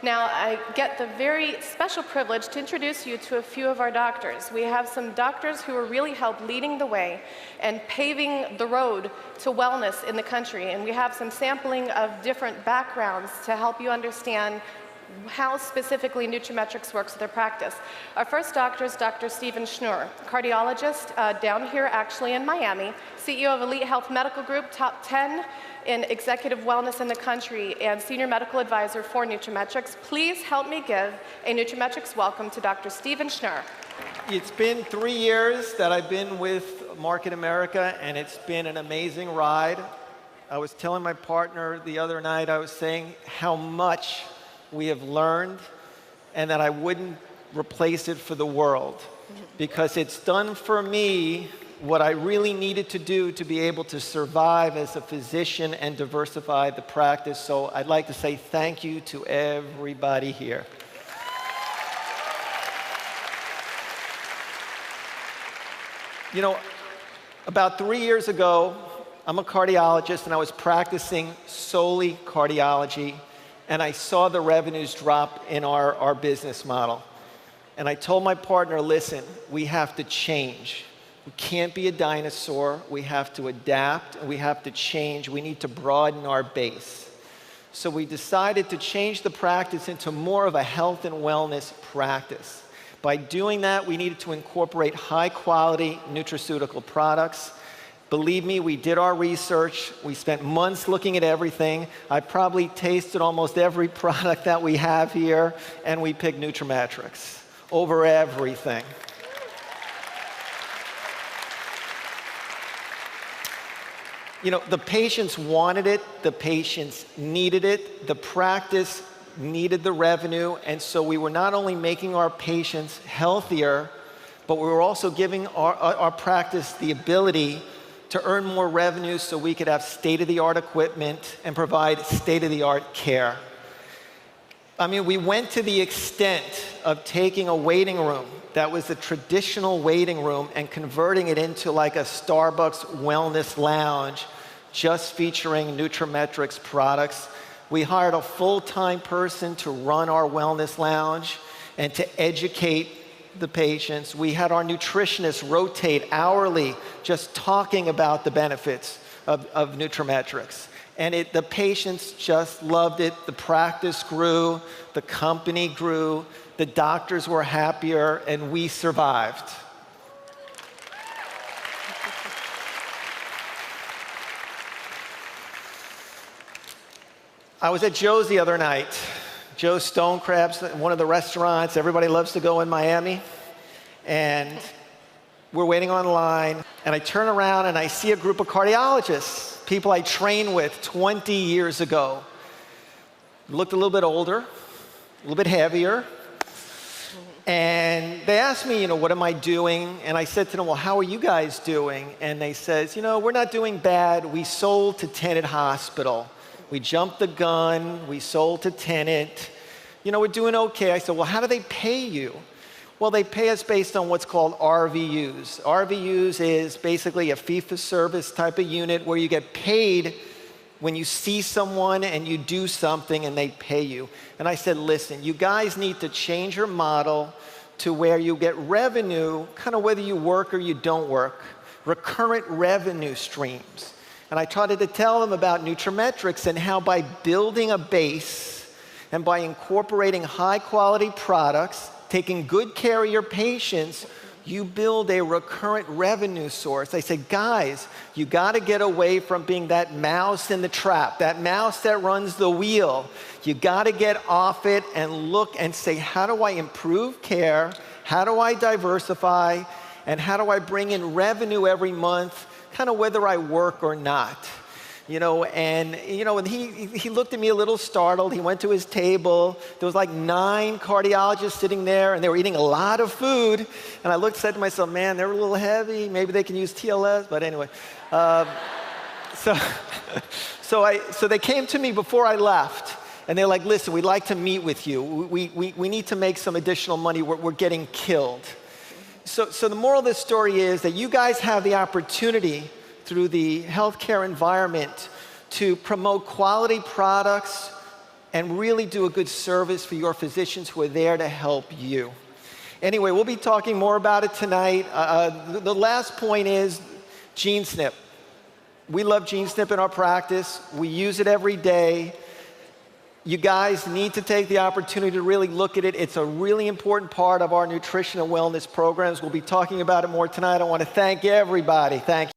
Now, I get the very special privilege to introduce you to a few of our doctors. We have some doctors who are really helped leading the way and paving the road to wellness in the country. And we have some sampling of different backgrounds to help you understand how specifically nutraMetrix works with their practice. Our first doctor is Dr. Stephen Schnur, cardiologist down here actually in Miami, CEO of Elite Health Medical Group, top 10 in executive wellness in the country, and senior medical advisor for nutraMetrix. Please help me give a nutraMetrix welcome to Dr. Stephen Schnur. It's been 3 years that I've been with Market America, and it's been an amazing ride. I was telling my partner the other night, I was saying how much we have learned, and that I wouldn't replace it for the world, because it's done for me what I really needed to do to be able to survive as a physician and diversify the practice. So I'd like to say thank you to everybody here. You know, about 3 years ago, I'm a cardiologist, and I was practicing solely cardiology, and I saw the revenues drop in our business model. And I told my partner, listen, we have to change. We can't be a dinosaur. We have to adapt, and we have to change. We need to broaden our base. So we decided to change the practice into more of a health and wellness practice. By doing that, we needed to incorporate high-quality nutraceutical products. Believe me, we did our research. We spent months looking at everything. I probably tasted almost every product that we have here, and we picked nutraMetrix over everything. You know, the patients wanted it, the patients needed it, the practice needed the revenue, and so we were not only making our patients healthier, but we were also giving our practice the ability to earn more revenue so we could have state-of-the-art equipment and provide state-of-the-art care. I mean, we went to the extent of taking a waiting room that was a traditional waiting room and converting it into like a Starbucks wellness lounge, just featuring nutraMetrix products. We hired a full-time person to run our wellness lounge and to educate the patients. We had our nutritionists rotate hourly just talking about the benefits of nutraMetrix. And the patients just loved it. The practice grew, the company grew, the doctors were happier, and we survived. I was at Joe's the other night. Joe's Stone Crabs, one of the restaurants everybody loves to go in Miami. And we're waiting online, and I turn around and I see a group of cardiologists, people I trained with 20 years ago. Looked a little bit older, a little bit heavier. And they asked me, you know, what am I doing? And I said to them, well, how are you guys doing? And they said, you know, we're not doing bad. We sold to Tenet Hospital. We jumped the gun, we sold to Tenet. You know, we're doing okay. I said, well, how do they pay you? Well, they pay us based on what's called RVUs. RVUs is basically a fee-for-service type of unit where you get paid when you see someone and you do something and they pay you. And I said, listen, you guys need to change your model to where you get revenue, kind of whether you work or you don't work, recurrent revenue streams. And I tried to tell them about nutraMetrix and how by building a base and by incorporating high-quality products, taking good care of your patients, you build a recurrent revenue source. I said, guys, you got to get away from being that mouse in the trap, that mouse that runs the wheel. You got to get off it and look and say, how do I improve care? How do I diversify? And how do I bring in revenue every month, kind of whether I work or not? You know, and he looked at me a little startled. He went to his table. There was like 9 cardiologists sitting there, and they were eating a lot of food. And I said to myself, man, they're a little heavy. Maybe they can use TLS. But anyway, so they came to me before I left, and they're like, listen, we'd like to meet with you. We need to make some additional money. We're getting killed. So the moral of this story is that you guys have the opportunity through the healthcare environment to promote quality products and really do a good service for your physicians who are there to help you. Anyway, we'll be talking more about it tonight. The last point is GeneSnip. We love GeneSnip in our practice. We use it every day. You guys need to take the opportunity to really look at it. It's a really important part of our nutrition and wellness programs. We'll be talking about it more tonight. I want to thank everybody. Thank you.